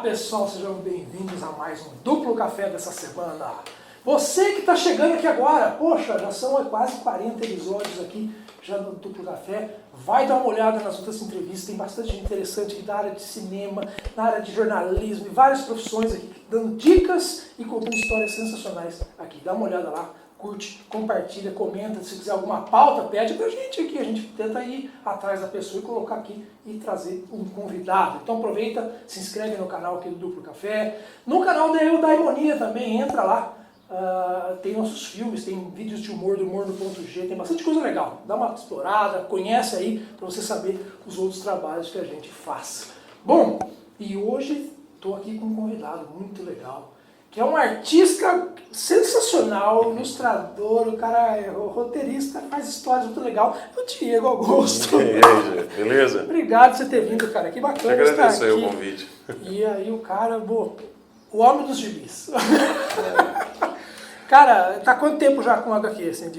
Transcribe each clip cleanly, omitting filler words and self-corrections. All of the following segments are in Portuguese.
pessoal, sejam bem-vindos a mais um Duplo Café dessa semana. Você que está chegando aqui agora, poxa, já são quase 40 episódios aqui já do Duplo Café. Vai dar uma olhada nas outras entrevistas, tem bastante gente interessante aqui da área de cinema, na área de jornalismo e várias profissões aqui, dando dicas e contando histórias sensacionais aqui. Dá uma olhada lá, curte, compartilha, comenta, se quiser alguma pauta, pede pra gente aqui, a gente tenta ir atrás da pessoa e colocar aqui e trazer um convidado. Então aproveita, se inscreve no canal aqui do Duplo Café, no canal da Eudaimonia também, entra lá. Tem nossos filmes, tem vídeos de humor do Humor no Ponto G, tem bastante coisa legal. Dá uma explorada, conhece aí para você saber os outros trabalhos que a gente faz. Bom, e hoje estou aqui com um convidado muito legal, que é um artista sensacional, ilustrador, o cara é roteirista, faz histórias muito legal. O Diego Augusto. E aí, gente, beleza? Obrigado por você ter vindo, cara. Que bacana Eu estar agradeço aqui. aí o convite. E aí o cara, o homem dos gibis. Cara, tá quanto tempo já com HQ, assim,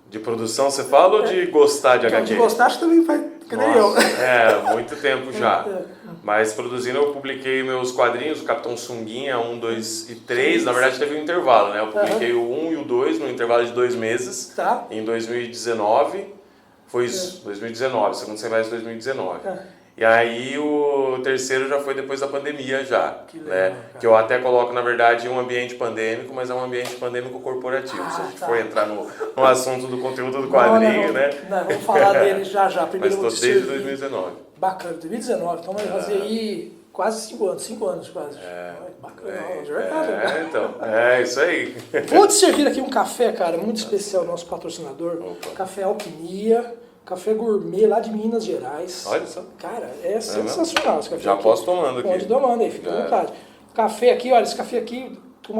De produção você fala ou de gostar de HQ? De gostar, acho que também faz, que nem eu. Muito tempo já. Mas produzindo, eu publiquei meus quadrinhos, o Capitão Sunguinha 1, 2 e 3. Na verdade, teve um intervalo, né? Eu publiquei o 1 e o 2 no intervalo de 2 meses, em 2019. Foi isso, 2019, segundo semestre de 2019. E aí o terceiro já foi depois da pandemia já, que legal, que eu até coloco, na verdade, um ambiente pandêmico, mas é um ambiente pandêmico corporativo. Se a gente for entrar no assunto do conteúdo do quadrinho, né? Não, vamos falar dele já. Primeiro mas estou desde 2019. Bacana, 2019, então vai fazer aí quase 5 anos quase. Bacana, de verdade. Então, isso aí. Vou te servir aqui um café, cara, muito especial, nosso patrocinador, Café Alquimia. Café gourmet lá de Minas Gerais. Olha só. Cara, é sensacional esse café. Já aqui. posso tomando aqui. Pode tomando aí, fica à vontade. Café aqui, olha, esse café aqui com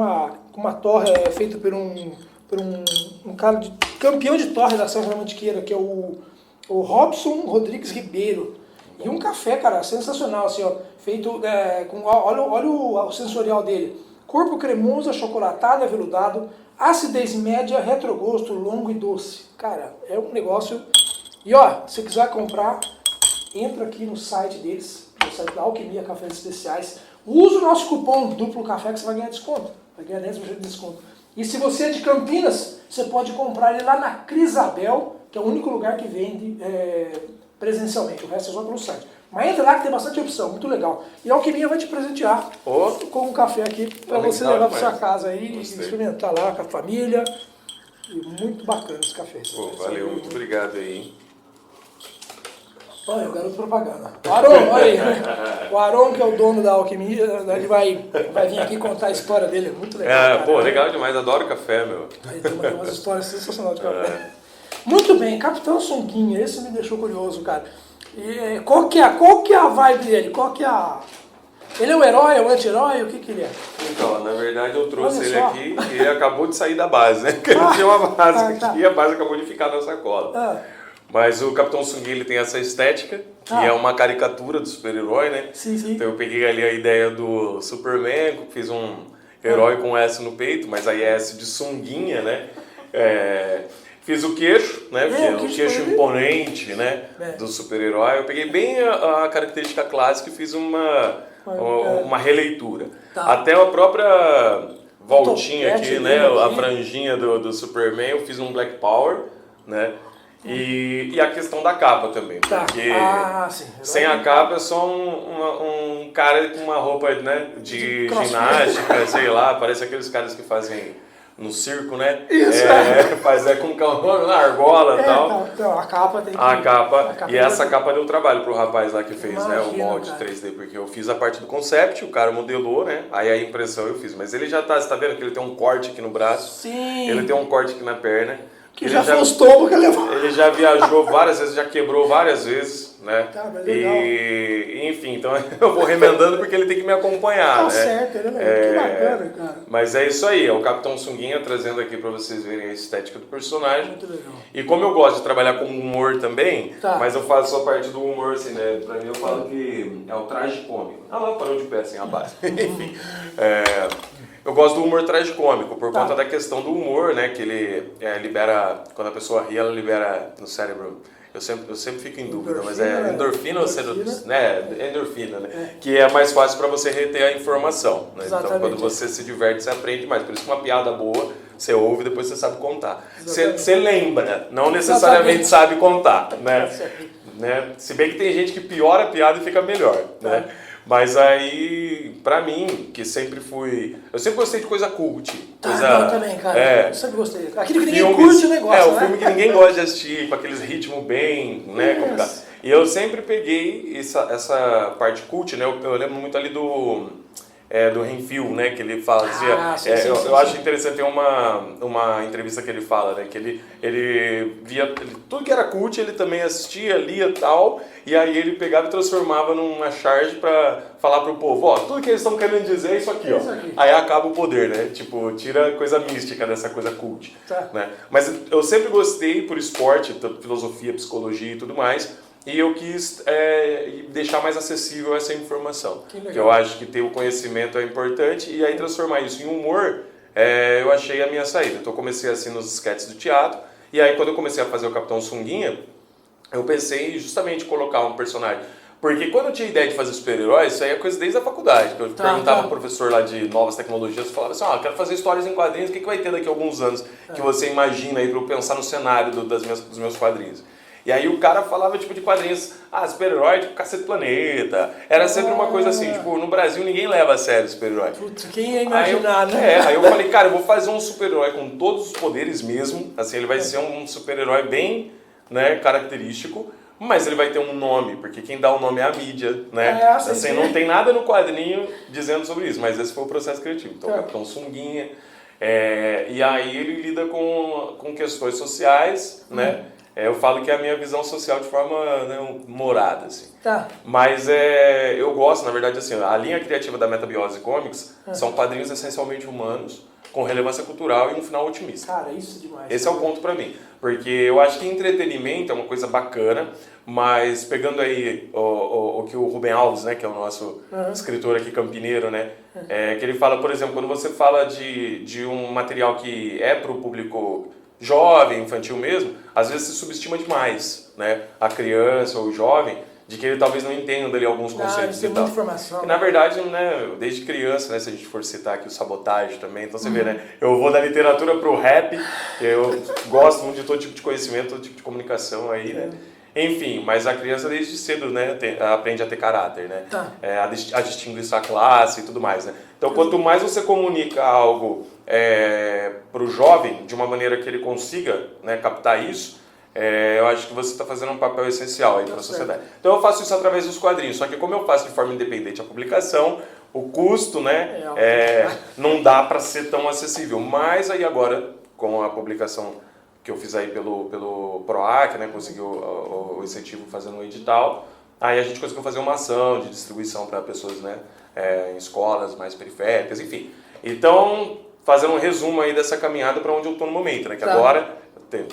uma torre feita por um cara campeão de torre da Serra da Mantiqueira, que é o Robson Rodrigues Ribeiro. E um café, cara, sensacional, assim, ó, feito com, olha o sensorial dele. Corpo cremoso, achocolatado, aveludado, acidez média, retrogosto, longo e doce. Cara, é um negócio... E ó, se quiser comprar, entra aqui no site deles, no site da Alquimia Cafés Especiais. Usa o nosso cupom Duplo Café que você vai ganhar desconto. Vai ganhar 10% de desconto. E se você é de Campinas, você pode comprar ele lá na Crisabel, que é o único lugar que vende presencialmente. O resto é só pelo site. Mas entra lá que tem bastante opção, muito legal. E a Alquimia vai te presentear com um café aqui para você levar para sua casa aí e experimentar lá com a família. E muito bacana esse café. Valeu, muito obrigado aí. Olha, o garoto propaganda. O Aron, olha aí. O Aron, que é o dono da Alquimia, ele vai vir aqui contar a história dele. É muito legal. Legal demais, adoro café, meu. Aí tem umas histórias sensacionais de café. Muito bem, Capitão Sunguinha, esse me deixou curioso, cara. E, qual que é a vibe dele? Ele é um herói, é um anti-herói? O que ele é? Então, na verdade eu trouxe ele aqui e ele acabou de sair da base, né? Porque ele tinha uma base aqui e a base acabou de ficar na sacola. Mas o Capitão Sunguinha, ele tem essa estética, que é uma caricatura do super-herói, né? Sim. Então eu peguei ali a ideia do Superman, fiz um herói com S no peito, mas aí é S de sunguinha, né? Fiz o queixo, né? Porque é o queixo imponente, né? Do super-herói. Eu peguei bem a característica clássica e fiz uma releitura. Até a própria voltinha aqui, né? A franjinha do Superman, eu fiz um Black Power, né? E a questão da capa também, porque sem a capa é só um cara com uma roupa, né, de ginástica, sei lá, parece aqueles caras que fazem no circo, né? Isso, faz como que é o nome, na argola e tal. Então, a capa tem que... A capa e essa capa deu trabalho pro rapaz lá que fez, né, o molde 3D, porque eu fiz a parte do concept, o cara modelou, né, aí a impressão eu fiz, mas ele já tá, você tá vendo que ele tem um corte aqui no braço, Sim. Ele tem um corte aqui na perna, que já foi os tombos que ele levou. Ele já viajou várias vezes, já quebrou várias vezes, né? Mas legal. E enfim, então eu vou remendando porque ele tem que me acompanhar, né? Certo, que bacana, cara. Mas é isso aí, é o Capitão Sunguinha trazendo aqui pra vocês verem a estética do personagem. Muito legal. E como eu gosto de trabalhar com humor também, mas eu faço só parte do humor, assim, né? Pra mim eu falo que é o traje cômico. Lá parou de pé, sem a base. Enfim. Eu gosto do humor tragicômico, por conta da questão do humor, né? Que ele libera, quando a pessoa ri, ela libera no cérebro eu sempre fico em dúvida, mas é endorfina ou endorfina, né? É. Que é mais fácil para você reter a informação, né? Então, Exatamente. quando você se diverte, você aprende mais. Por isso que uma piada boa, você ouve e depois você sabe contar. Você lembra, não necessariamente sabe contar, né? Se bem que tem gente que piora a piada e fica melhor, né? Mas aí, pra mim, que sempre fui... Eu sempre gostei de coisa cult. Eu também, cara. Eu sempre gostei. Aquilo que ninguém Filmes, curte o negócio, o filme que ninguém gosta de assistir, com aqueles ritmos bem, né? Yes. E eu sempre peguei essa parte cult, né? Eu lembro muito ali do Renfield, né? Que ele fazia... Eu acho interessante, tem uma entrevista que ele fala, né? Que ele via... Tudo que era cult, ele também assistia, lia e tal... E aí ele pegava e transformava numa charge pra falar pro povo, ó, tudo que eles estão querendo dizer é isso aqui, ó. Aí acaba o poder, né? Tipo, tira a coisa mística dessa coisa cult. Né? Mas eu sempre gostei por esporte, filosofia, psicologia e tudo mais, e eu quis deixar mais acessível essa informação. Que eu acho que ter o conhecimento é importante, e aí transformar isso em humor, eu achei a minha saída. Então eu comecei assim nos sketches do teatro, e aí quando eu comecei a fazer o Capitão Sunguinha, eu pensei justamente em colocar um personagem. Porque quando eu tinha ideia de fazer super-heróis, isso aí é coisa desde a faculdade. Eu perguntava pro professor lá de novas tecnologias, falava assim, eu quero fazer histórias em quadrinhos, o que vai ter daqui a alguns anos que você imagina aí para eu pensar no cenário dos meus quadrinhos? E aí o cara falava tipo de quadrinhos, super-herói, tipo Cacete Planeta. Era sempre uma coisa assim, tipo, no Brasil ninguém leva a sério super-herói. Putz, quem ia imaginar, né? Aí eu falei, cara, eu vou fazer um super-herói com todos os poderes mesmo, assim, ele vai ser um super-herói bem... né, característico, mas ele vai ter um nome, porque quem dá o nome é a mídia, né? Assim, não tem nada no quadrinho dizendo sobre isso, mas esse foi o processo criativo. Então, o Capitão Sunguinha, e aí ele lida com questões sociais, né? Eu falo que é a minha visão social de forma humorada, assim. Mas eu gosto, na verdade, assim, a linha criativa da Metabiose Comics são quadrinhos essencialmente humanos, com relevância cultural e um final otimista. Cara, isso é demais. Esse é o ponto pra mim. Porque eu acho que entretenimento é uma coisa bacana, mas pegando aí o que o Rubem Alves, né, que é o nosso escritor aqui campineiro, né, que ele fala, por exemplo, quando você fala de um material que é pro público jovem, infantil mesmo, às vezes se subestima demais, né, a criança ou o jovem, de que ele talvez não entenda ali alguns conceitos e tal. Informação. E, na verdade, né, desde criança, né, se a gente for citar aqui o Sabotagem também, então você vê, né, eu vou da literatura pro rap, que eu gosto muito de todo tipo de conhecimento, todo tipo de comunicação aí, né. Enfim, mas a criança desde cedo, né, aprende a ter caráter, né, a distinguir sua classe e tudo mais, né. Então, quanto mais você comunica algo pro jovem, de uma maneira que ele consiga, né, captar isso, eu acho que você está fazendo um papel essencial aí para a sociedade. Então eu faço isso através dos quadrinhos, só que como eu faço de forma independente a publicação, o custo, né, não dá para ser tão acessível. Mas aí agora, com a publicação que eu fiz aí pelo PROAC, né, conseguiu o incentivo fazendo um edital, aí a gente conseguiu fazer uma ação de distribuição para pessoas, né, em escolas mais periféricas, enfim. Então, fazendo um resumo aí dessa caminhada para onde eu estou no momento, né, que agora...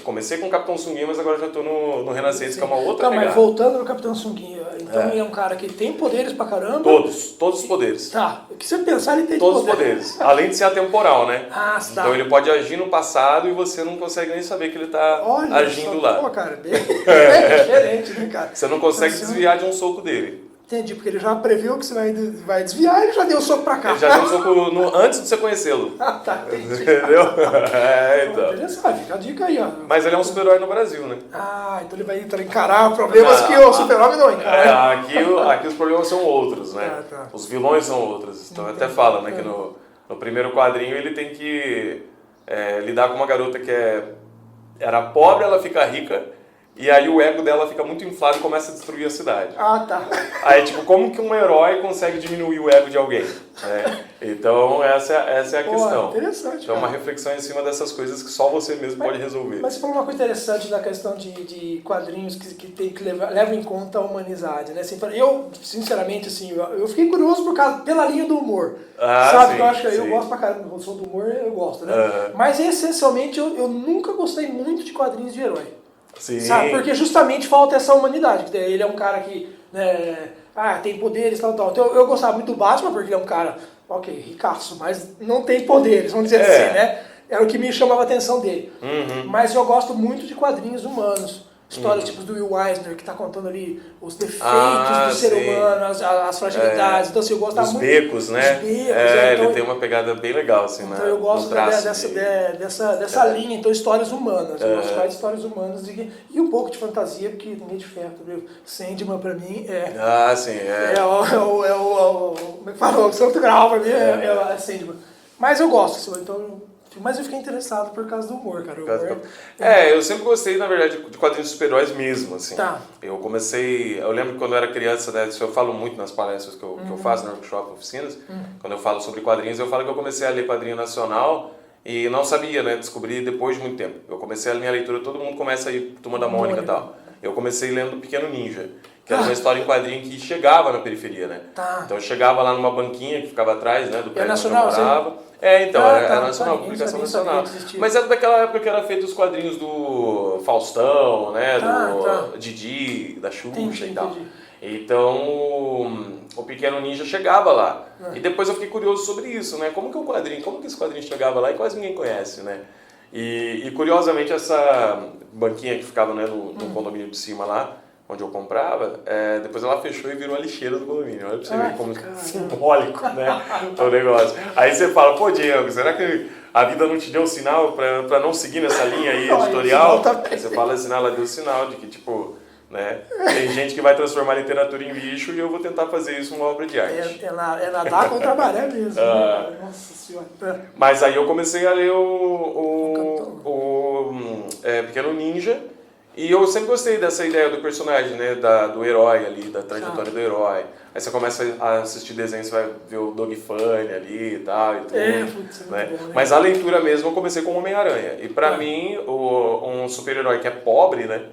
Comecei com o Capitão Sunguinha, mas agora já estou no Renascença, que é uma outra pegada. Mas voltando no Capitão Sunguinha, então é um cara que tem poderes pra caramba? Todos os poderes. O que você pensar, ele tem todos os poderes. Além de ser atemporal, né? Então ele pode agir no passado e você não consegue nem saber que ele está agindo lá. Pô, cara, bem diferente, né, cara? Você não consegue desviar de um soco dele. Entendi, porque ele já previu que você vai desviar e ele já deu o soco pra cá. Ele já deu o soco antes de você conhecê-lo. Entendi. Entendeu? Então. Interessante, fica a dica aí, ó. Mas ele é um super-herói no Brasil, né? Então ele vai encarar problemas que o super-homem não encara. Aqui os problemas são outros, né? Os vilões são outros. Então até fala, né, que no primeiro quadrinho ele tem que lidar com uma garota que era pobre, ela fica rica. E aí o ego dela fica muito inflado e começa a destruir a cidade. Aí, tipo, como que um herói consegue diminuir o ego de alguém? Então, essa é a questão. Interessante. Então, é uma reflexão em cima dessas coisas que só você mesmo pode resolver. Mas você falou uma coisa interessante da questão de quadrinhos que levam em conta a humanidade, né? Assim, eu, sinceramente, assim, eu fiquei curioso pela linha do humor. Sabe? Sim, eu acho que eu gosto pra caramba. Eu sou do humor, eu gosto, né? Mas, essencialmente, eu nunca gostei muito de quadrinhos de herói. Sim. Sabe? Porque justamente falta essa humanidade. Ele é um cara que tem poderes e tal. Então eu gostava muito do Batman, porque ele é um cara, ricaço, mas não tem poderes, vamos dizer assim, né? Era o que me chamava a atenção dele. Mas eu gosto muito de quadrinhos humanos. Histórias tipo do Will Eisner, que está contando ali os defeitos do ser humano, as fragilidades. Então, assim, eu gostava os muito... becos, né? Os becos, ele tem uma pegada bem legal, assim, então eu gosto dessa linha, então, histórias humanas. Eu gosto mais de histórias humanas e um pouco de fantasia, porque ninguém de ferro, viu? Sandman, pra mim, como é que fala? O Santo Grau, pra mim, é Sandman. Mas eu gosto, assim, então... Mas eu fiquei interessado por causa do humor, cara. Eu sempre gostei, na verdade, de quadrinhos de super-heróis mesmo, assim. Tá. Eu lembro que quando eu era criança, né, isso eu falo muito nas palestras que eu faço, no workshop, oficinas, quando eu falo sobre quadrinhos, eu falo que eu comecei a ler quadrinho nacional e não sabia, né, descobri depois de muito tempo. Eu comecei a minha leitura, todo mundo começa a ir, Turma da Mônica e tal. Eu comecei lendo Pequeno Ninja, que era uma história em quadrinho que chegava na periferia, né? Tá. Então eu chegava lá numa banquinha que ficava atrás, né, do prédio onde eu nacional, morava. Era nacional, publicação nacional. Mas era daquela época que era feito os quadrinhos do Faustão, né, do Didi, da Xuxa e tal. Então, o Pequeno Ninja chegava lá. E depois eu fiquei curioso sobre isso, né? Como que esse quadrinho chegava lá e quase ninguém conhece, né? E curiosamente essa banquinha que ficava, né, no condomínio de cima lá, onde eu comprava, depois ela fechou e virou a lixeira do condomínio. Olha pra você ver como simbólico, né, o negócio. Aí você fala, pô, Diego, será que a vida não te deu sinal pra não seguir nessa linha aí editorial? Aí você fala assim, ela deu sinal de que, tipo, né, tem gente que vai transformar a literatura em lixo e eu vou tentar fazer isso uma obra de arte. É nadar contra a maré mesmo. Nossa Senhora. Mas aí eu comecei a ler o Pequeno Ninja. E eu sempre gostei dessa ideia do personagem, né, do herói ali, da trajetória do herói. Aí você começa a assistir desenho, você vai ver o Dog Funny ali e tal e tudo. Né? Bom, mas a leitura mesmo eu comecei com o Homem-Aranha. E pra mim, um super-herói que é pobre, né,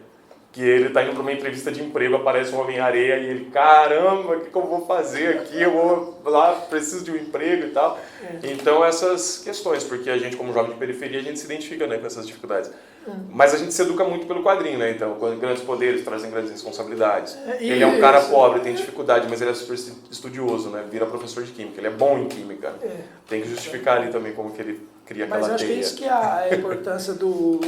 que ele tá indo pra uma entrevista de emprego, aparece um Homem-Areia e ele, caramba, o que eu vou fazer aqui? Eu vou lá, preciso de um emprego e tal. Então essas questões, porque a gente como jovem de periferia, a gente se identifica, né, com essas dificuldades. Mas a gente se educa muito pelo quadrinho, né? Então, grandes poderes trazem grandes responsabilidades. Ele é um cara pobre, tem dificuldade, mas ele é super estudioso, né? Vira professor de química, ele é bom em química. Tem que justificar ali também como que ele cria aquela teia. Mas eu acho que é isso que é a importância do...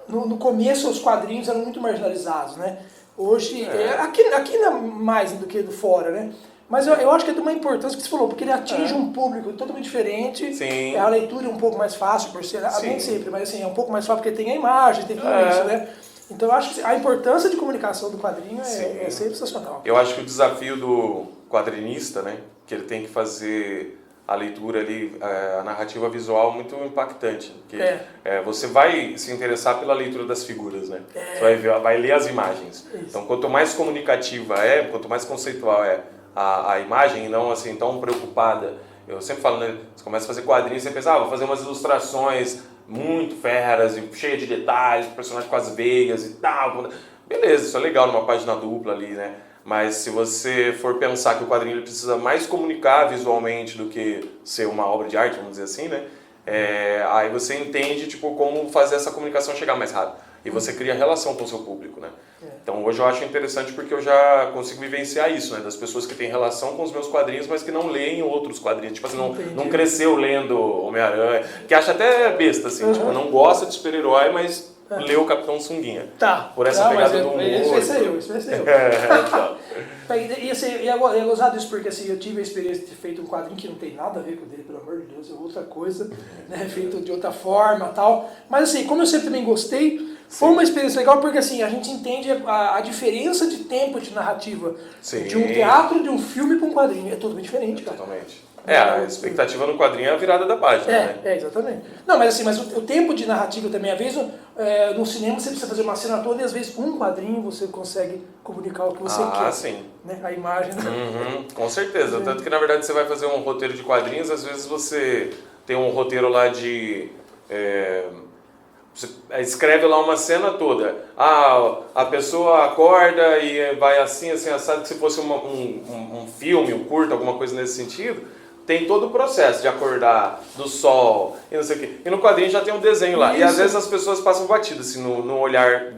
No começo, os quadrinhos eram muito marginalizados, né? Hoje, aqui não é mais do que do fora, né? Mas eu acho que é de uma importância que você falou, porque ele atinge um público totalmente diferente. Sim. A leitura é um pouco mais fácil, por ser, nem sempre, mas assim, é um pouco mais fácil porque tem a imagem, tem tudo isso, né? Então eu acho que a importância de comunicação do quadrinho é sensacional. Eu acho que o desafio do quadrinista, né, que ele tem que fazer a leitura ali, a narrativa visual muito impactante. Porque você vai se interessar pela leitura das figuras, né? Você vai ler as imagens. Isso. Então quanto mais comunicativa quanto mais conceitual a imagem e não assim tão preocupada. Eu sempre falo, né? Você começa a fazer quadrinhos, você pensa, vou fazer umas ilustrações muito feras e cheias de detalhes, personagens com as veias e tal. Beleza, isso é legal numa página dupla ali, né? Mas se você for pensar que o quadrinho ele precisa mais comunicar visualmente do que ser uma obra de arte, vamos dizer assim, né? Aí você entende tipo, como fazer essa comunicação chegar mais rápido. E você cria relação com o seu público, né? Então hoje eu acho interessante porque eu já consigo vivenciar isso, né? Das pessoas que têm relação com os meus quadrinhos, mas que não leem outros quadrinhos. Tipo assim, não cresceu lendo Homem-Aranha, que acha até besta, assim. Tipo, não gosta de super-herói, mas leu o Capitão Sunguinha. Tá. Por essa pegada do humor. Isso vai ser eu. E assim, é gozado isso porque assim, eu tive a experiência de ter feito um quadrinho que não tem nada a ver com o dele, pelo amor de Deus, é outra coisa, né? Feito de outra forma e tal. Mas assim, como eu sempre também gostei, foi uma experiência legal porque assim, a gente entende a diferença de tempo de narrativa de um teatro, de um filme para um quadrinho. É totalmente diferente, cara. Totalmente. A expectativa no quadrinho é a virada da página, né? Exatamente. Não, mas assim, o tempo de narrativa também, às vezes, no cinema você precisa fazer uma cena toda e às vezes com um quadrinho você consegue comunicar o que você quer. Sim. Né? A imagem. Com certeza. Tanto que, na verdade, você vai fazer um roteiro de quadrinhos, às vezes você tem um roteiro lá de... Você escreve lá uma cena toda. A pessoa acorda e vai assim, assado, que se fosse um filme, um curto, alguma coisa nesse sentido... Tem todo o processo de acordar do sol e não sei o quê. E no quadrinho já tem um desenho lá. Isso. E às vezes as pessoas passam batidas assim, no olhar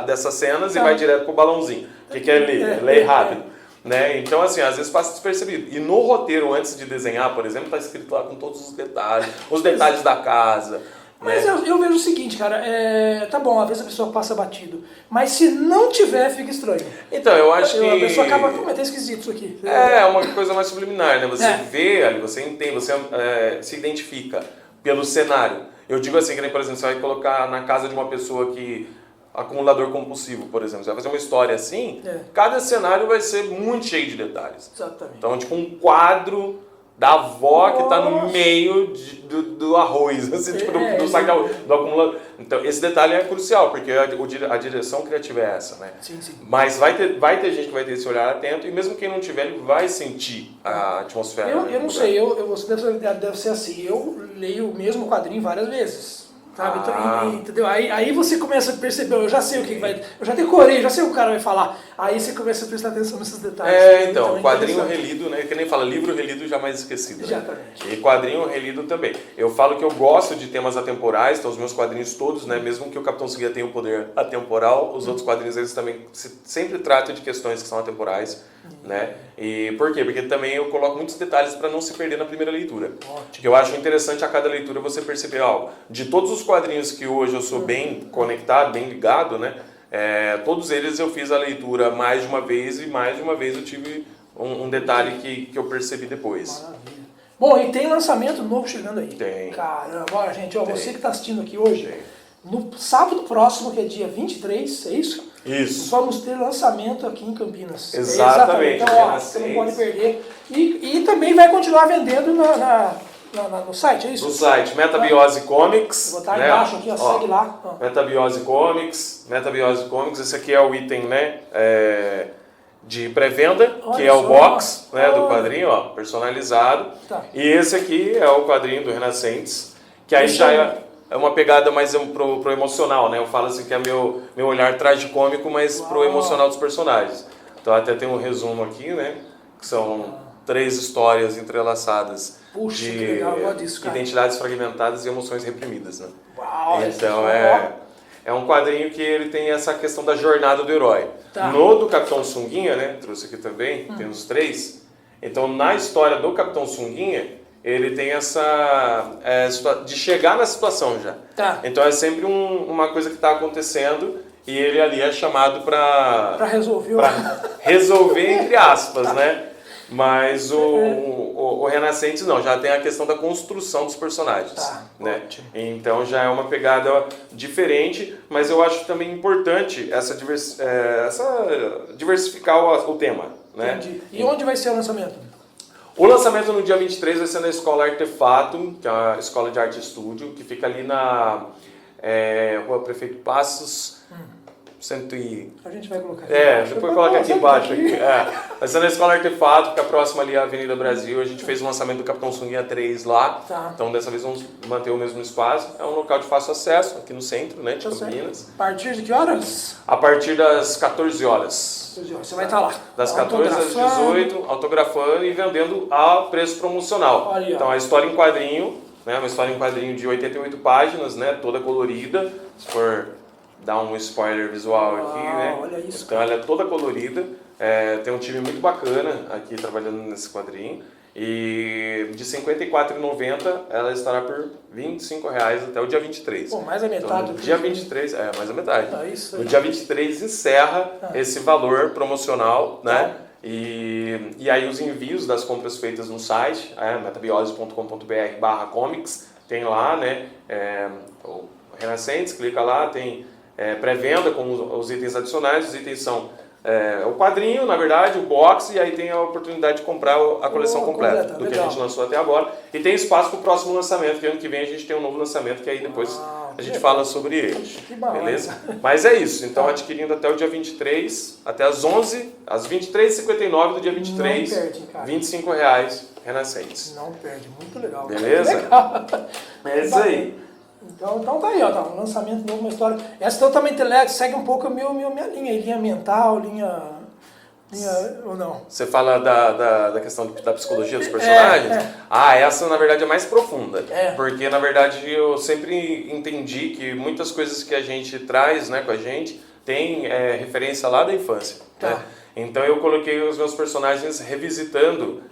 dessas cenas e vai direto pro balãozinho. Que quer ler? Ler rápido. Né? Então, assim, às vezes passa despercebido. E no roteiro, antes de desenhar, por exemplo, tá escrito lá com todos os detalhes da casa. Mas né? eu vejo o seguinte, cara, tá bom, às vezes a pessoa passa batido, mas se não tiver, fica estranho. Então, eu acho que... A pessoa acaba, pô, mas tá esquisito isso aqui. É uma coisa mais subliminar, né? Você É. vê ali, você entende, você se identifica pelo cenário. Eu digo assim, que nem, por exemplo, você vai colocar na casa de uma pessoa que... acumulador compulsivo, por exemplo. Você vai fazer uma história assim, cada cenário vai ser muito cheio de detalhes. Exatamente. Então, tipo um quadro da avó que está no meio do arroz, assim, tipo do saco de arroz, do acumulador. Então, esse detalhe é crucial, porque a direção criativa é essa, né? Sim, sim. Mas vai ter gente que vai ter esse olhar atento, e mesmo quem não tiver, ele vai sentir a atmosfera. Eu não sei, você deve ser assim, eu leio o mesmo quadrinho várias vezes. Sabe? Entendeu? Aí você começa a perceber, eu já sei o que vai. Eu já decorei, já sei o que o cara vai falar. Aí você começa a prestar atenção nesses detalhes. Então, quadrinho relido, né? Que nem fala, livro relido jamais esquecido. Exatamente. Né? E quadrinho relido também. Eu falo que eu gosto de temas atemporais, então os meus quadrinhos todos, né? Mesmo que o Capitão Tsubasa tenha um poder atemporal, os outros quadrinhos eles também sempre tratam de questões que são atemporais, né? E por quê? Porque também eu coloco muitos detalhes para não se perder na primeira leitura. Ótimo. Eu acho interessante a cada leitura você perceber algo. De todos os quadrinhos que hoje eu sou bem conectado, bem ligado, né? Todos eles eu fiz a leitura mais de uma vez e mais de uma vez eu tive um detalhe que eu percebi depois. Maravilha. Bom, e tem lançamento novo chegando aí. Tem. Caramba, olha, gente, você que está assistindo aqui hoje, no sábado próximo, que é dia 23, é isso? Isso. Vamos ter lançamento aqui em Campinas. Exatamente. Então, ó, você não pode perder. E também vai continuar vendendo no site, é isso? No site, Metabiose Comics. Vou botar embaixo aqui, segue lá. Metabiose Comics, esse aqui é o item, né, de pré-venda, que é o box, né, do quadrinho, ó, personalizado. Tá. E esse aqui é o quadrinho do Renascentes, que aí já é uma pegada mais pro emocional, né? Eu falo assim que é meu olhar tragicômico, mas pro emocional dos personagens. Então até tem um resumo aqui, né, que são 3 histórias entrelaçadas. Puxa, que legal, eu gosto disso, cara. Identidades fragmentadas e emoções reprimidas, né? Uau, então é um quadrinho que ele tem essa questão da jornada do herói. Tá. No do Capitão Sunguinha, né? Trouxe aqui também, tem os 3. Então na história do Capitão Sunguinha, ele tem essa de chegar na situação já. Tá. Então é sempre uma coisa que está acontecendo e ele ali é chamado para resolver entre aspas, né? Mas o Renascentes não, já tem a questão da construção dos personagens. Tá, né? Ótimo. Então já é uma pegada diferente, mas eu acho também importante essa diversificar o tema. Né? Entendi. E onde vai ser o lançamento? O lançamento no dia 23 vai ser na Escola Artefato, que é a escola de arte e estúdio, que fica ali na Rua Prefeito Passos, A gente vai colocar aqui embaixo. Depois coloca aqui embaixo. Vai ser na Escola Artefato, fica próxima ali à Avenida Brasil. A gente fez o lançamento do Capitão Sunguinha 3 lá. Tá. Então dessa vez vamos manter o mesmo espaço. É um local de fácil acesso, aqui no centro, né, de Campinas. A partir de que horas? A partir das 14 horas. Você vai estar lá. Das 14 às 18, autografando e vendendo a preço promocional. Olha. Então a história em quadrinho, né, uma história em quadrinho de 88 páginas, né, toda colorida. Se for dar um spoiler visual aqui, né? Olha isso, então ela é toda colorida, tem um time muito bacana aqui trabalhando nesse quadrinho. E de R$ 54,90 ela estará por R$ 25,00 até o dia 23. Pô, mais a metade. Então, no dia 23, mais a metade. Isso no dia 23 encerra esse valor promocional, né? E aí os envios das compras feitas no site, metabiose.com.br/comics, tem lá, né? O Renascentes, clica lá, tem pré-venda com os itens adicionais. Os itens são o quadrinho, na verdade, o box, e aí tem a oportunidade de comprar a coleção completa do que a gente lançou até agora. E tem espaço para o próximo lançamento, que ano que vem a gente tem um novo lançamento, que aí depois a gente fala sobre ele. Beleza? Mas é isso, então adquirindo até o dia 23, até às 23h59 do dia 23, R$ 25,00 Renascentes. Não perde, muito legal. Beleza? Legal. É isso aí. Então tá aí, ó, um lançamento novo, uma história. Essa então também segue um pouco a minha linha mental, linha ou não? Você fala da questão da psicologia dos personagens? Essa na verdade é mais profunda. Porque na verdade eu sempre entendi que muitas coisas que a gente traz, né, com a gente tem referência lá da infância. Tá. Né? Então eu coloquei os meus personagens revisitando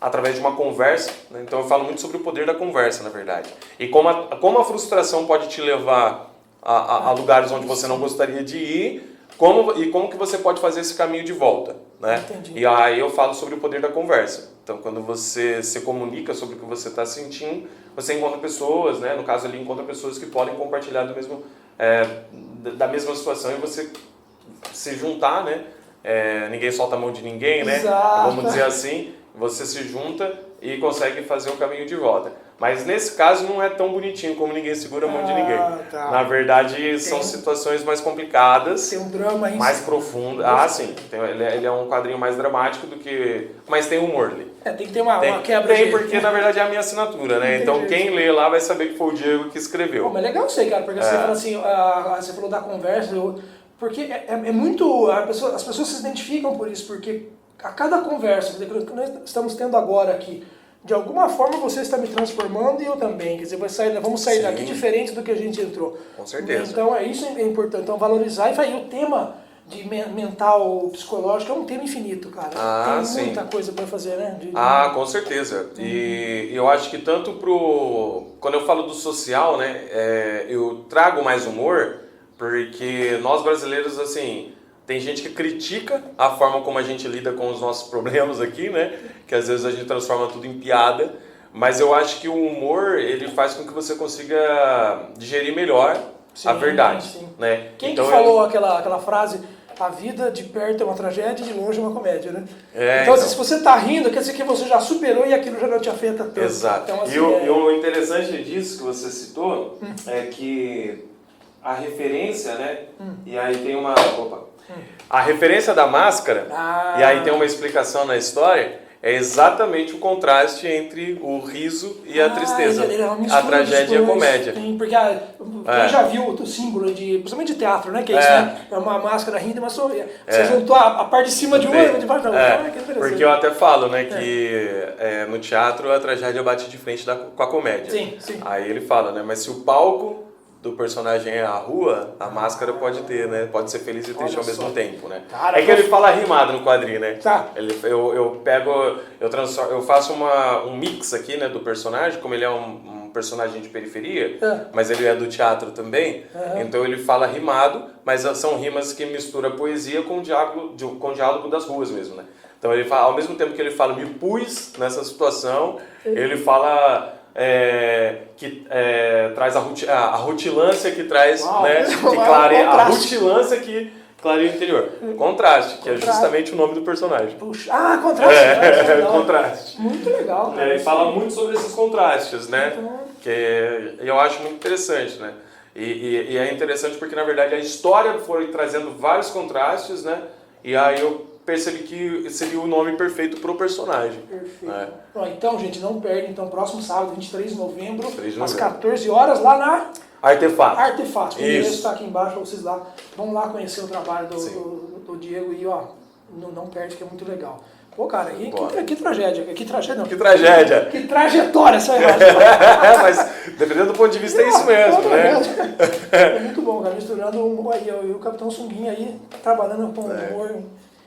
através de uma conversa, né? Então eu falo muito sobre o poder da conversa, na verdade. E como a frustração pode te levar a lugares onde você não gostaria de ir, como que você pode fazer esse caminho de volta, né? Entendi. E aí eu falo sobre o poder da conversa. Então, quando você se comunica sobre o que você está sentindo, você encontra pessoas, né? No caso ali, encontra pessoas que podem compartilhar da mesma situação e você se juntar, né? Ninguém solta a mão de ninguém, né? Exato. Vamos dizer assim, você se junta e consegue fazer o caminho de volta. Mas nesse caso não é tão bonitinho como ninguém segura a mão de ninguém. Tá. Na verdade, são situações mais complicadas. Tem um drama aí. Mais profundo. Sim. Ele é um quadrinho mais dramático do que... Mas tem humor ali. Tem que ter uma quebra. Tem, porque na verdade é a minha assinatura, né? Então quem lê lá vai saber que foi o Diego que escreveu. Mas legal isso aí, cara, porque você fala assim, você falou da conversa, porque é muito... As pessoas se identificam por isso, porque a cada conversa que nós estamos tendo agora aqui, de alguma forma você está me transformando e eu também. Quer dizer, vamos sair daqui diferente do que a gente entrou. Com certeza. Então isso é importante. Então valorizar e o tema de mental, psicológico é um tema infinito, cara. Tem muita coisa para fazer, né? Com certeza. E eu acho que tanto quando eu falo do social, né, eu trago mais humor, porque nós brasileiros, assim... Tem gente que critica a forma como a gente lida com os nossos problemas aqui, né? Que às vezes a gente transforma tudo em piada. Mas eu acho que o humor, ele faz com que você consiga digerir melhor a verdade. Sim. Né? Quem que falou aquela frase? A vida de perto é uma tragédia, de longe é uma comédia, né? Então, se você está rindo, quer dizer que você já superou e aquilo já não te afeta tanto. Exato. Então, assim, e o interessante disso que você citou é que a referência, né? E aí tem uma... A referência da máscara, e aí tem uma explicação na história, é exatamente o contraste entre o riso e a tristeza, a tragédia e a comédia. Sim, porque quem já viu o símbolo, principalmente de teatro, né? Que é isso, né? É uma máscara rindo e uma sorriso. Você juntou a parte de cima de uma e de baixo da outra. Que interessante. Porque eu até falo, né, que no teatro a tragédia bate de frente com a comédia. Sim. Aí ele fala, né, mas se o palco do personagem é a rua, a máscara pode ter, né? Pode ser feliz e triste ao mesmo tempo, né? Cara, que ele fala rimado no quadrinho, né? Tá. Eu faço um mix aqui, né, do personagem, como ele é um personagem de periferia, mas ele é do teatro também, então ele fala rimado, mas são rimas que mistura poesia com diálogo das ruas mesmo, né? Então ele fala, ao mesmo tempo que ele fala, me pus nessa situação, ele fala... que traz a rutilância que traz, né, que clareia, a rutilância que clareia o interior. Contraste, que é justamente o nome do personagem. Puxa. Contraste. Contraste. Muito legal. Cara. Ele fala muito sobre esses contrastes, né, que eu acho muito interessante, né, e é interessante porque na verdade a história foi trazendo vários contrastes, né, e aí eu percebi que seria o nome perfeito pro personagem. Perfeito. Então, gente, não perde. Então, próximo sábado, 23 de novembro, às 14 horas, lá na Artefato. O endereço está aqui embaixo, vocês lá vão lá conhecer o trabalho do Diego e, não perde, que é muito legal. Pô, cara, que tragédia. Que tragédia não. Que tragédia. Que trajetória essa aí. Mas, dependendo do ponto de vista, é isso mesmo, né? É muito bom, cara. Misturando o Capitão Sunguinha aí, trabalhando com humor.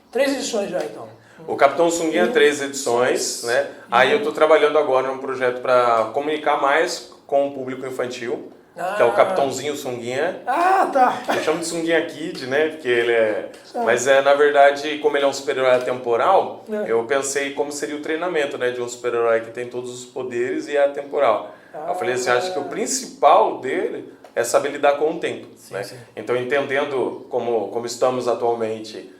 3 edições já, então. O Capitão Sunguinha, 3 edições, né? Aí eu estou trabalhando agora num projeto para comunicar mais com o público infantil, que é o Capitãozinho Sunguinha. Tá. Eu chamo de Sunguinha Kid, né? Porque ele é... Mas na verdade, como ele é um super-herói atemporal, eu pensei como seria o treinamento, né? De um super-herói que tem todos os poderes e é atemporal. Eu falei assim, acho que o principal dele é saber lidar com o tempo, né? Sim. Então, entendendo como estamos atualmente...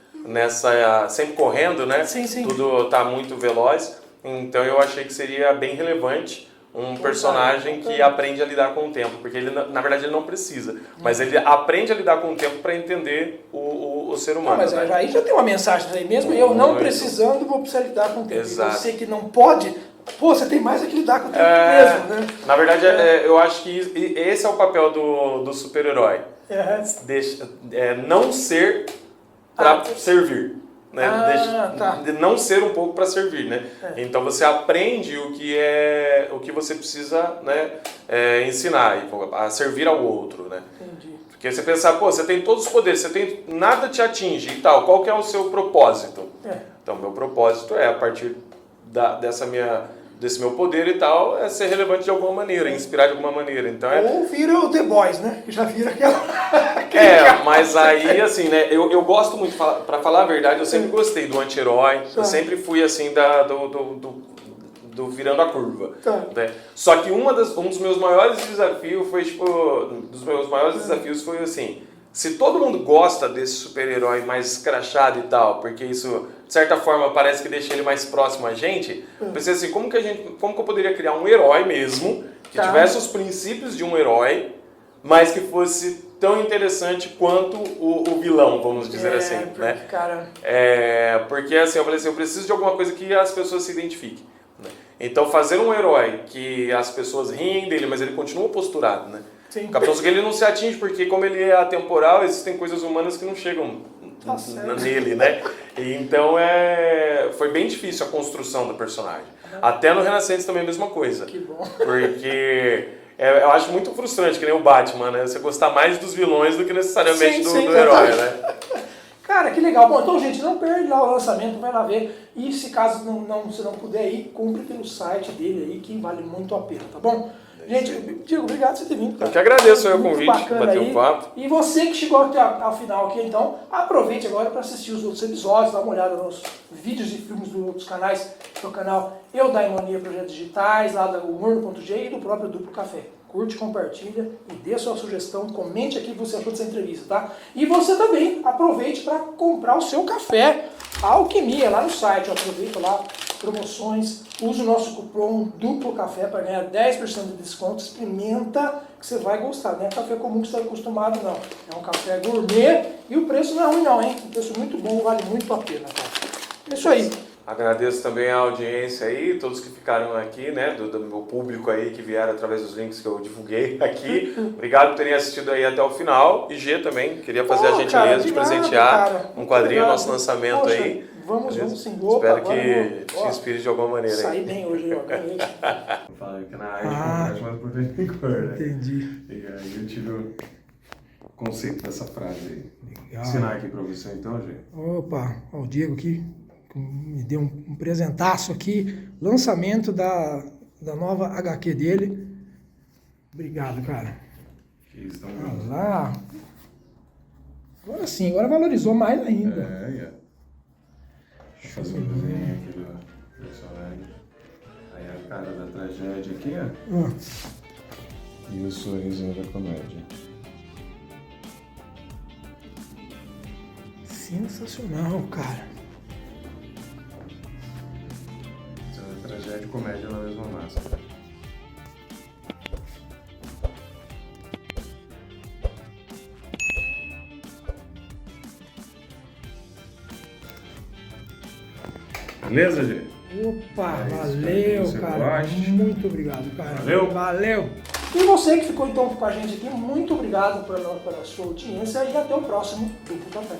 sempre correndo, né? Sim. Tudo está muito veloz. Então eu achei que seria bem relevante um personagem que aprende a lidar com o tempo, porque ele na verdade ele não precisa, mas ele aprende a lidar com o tempo para entender o ser humano. Mas né? aí já tem uma mensagem aí mesmo, eu não precisando vou precisar lidar com o tempo. Exato. E você que não pode, você tem mais que lidar com o tempo mesmo, né? Na verdade, eu acho que esse é o papel do super-herói. Não ser para servir, né? De não ser um pouco para servir, né? Então você aprende o que você precisa, né, ensinar, a servir ao outro, né? Entendi. Porque você pensar, você tem todos os poderes, nada te atinge e tal, qual que é o seu propósito? Então meu propósito é, a partir desse meu poder e tal, é ser relevante de alguma maneira, inspirar de alguma maneira. Então Ou vira o The Boys, né? Que já vira aquela... mas aí, assim, né, eu gosto muito, pra falar a verdade, eu sempre gostei do anti-herói, eu sempre fui, assim, do virando a curva. Né? Só que um dos meus maiores desafios foi, assim, se todo mundo gosta desse super-herói mais escrachado e tal, porque isso, de certa forma, parece que deixa ele mais próximo a gente, eu pensei assim, como que eu poderia criar um herói mesmo, que tivesse os princípios de um herói, mas que fosse tão interessante quanto o vilão, vamos dizer assim, né? Porque assim, eu falei assim, eu preciso de alguma coisa que as pessoas se identifiquem. Né? Então fazer um herói que as pessoas riem dele, mas ele continua posturado, né? Sim. O Capitão Tsubasa ele não se atinge porque como ele é atemporal, existem coisas humanas que não chegam nele, né? E então foi bem difícil a construção do personagem. Até no Renascença também é a mesma coisa. Que bom. Porque eu acho muito frustrante, que nem o Batman, né? Você gostar mais dos vilões do que necessariamente do herói, né? Cara, que legal. Bom, então, gente, não perde lá o lançamento, vai lá ver. E se caso você não puder ir, compre pelo site dele aí, que vale muito a pena, tá bom? Gente, Diego, obrigado por você ter vindo, cara. Eu que agradeço o convite, bater um papo. E você que chegou até ao final aqui, então, aproveite agora para assistir os outros episódios, dá uma olhada nos vídeos e filmes dos outros canais, do canal Eudaimonia Projetos Digitais, lá do Humor.g e do próprio Duplo Café. Curte, compartilha e dê sua sugestão, comente aqui o que você achou dessa entrevista, tá? E você também aproveite para comprar o seu café, a Alquimia, lá no site, aproveita lá, promoções, use o nosso cupom Duplo Café para ganhar 10% de desconto, experimenta que você vai gostar, não é café comum que você está acostumado não, é um café gourmet e o preço não é ruim não, hein? Um preço muito bom, vale muito a pena, cara. É isso aí. Agradeço também a audiência aí, todos que ficaram aqui, né, do meu público aí, que vieram através dos links que eu divulguei aqui. Obrigado por terem assistido aí até o final. E G também, queria fazer a gentileza de presentear um quadrinho, nosso lançamento. Poxa, aí. Vamos sim. Espero que te inspire de alguma maneira. Saí bem hoje, ó. Eu falei que na arte mas por ter cor, né? Entendi. E aí eu tive o conceito dessa frase aí. Legal. Ensinar aqui pra você então, G. Opa, ó, o Diego aqui me deu um presentaço aqui, lançamento da nova HQ dele. Obrigado, cara. Que isso, tão lá. Agora sim, agora valorizou mais ainda. Deixa eu fazer um desenho aqui do personagem. Aí a cara da tragédia aqui, ó. E o sorriso da comédia. Sensacional, cara. Tragédia e comédia na mesma máscara. Beleza, Gê? Opa, valeu, cara. Muito obrigado, cara. Valeu. E você que ficou então com a gente aqui, muito obrigado pela sua audiência e até o próximo Duplo Café.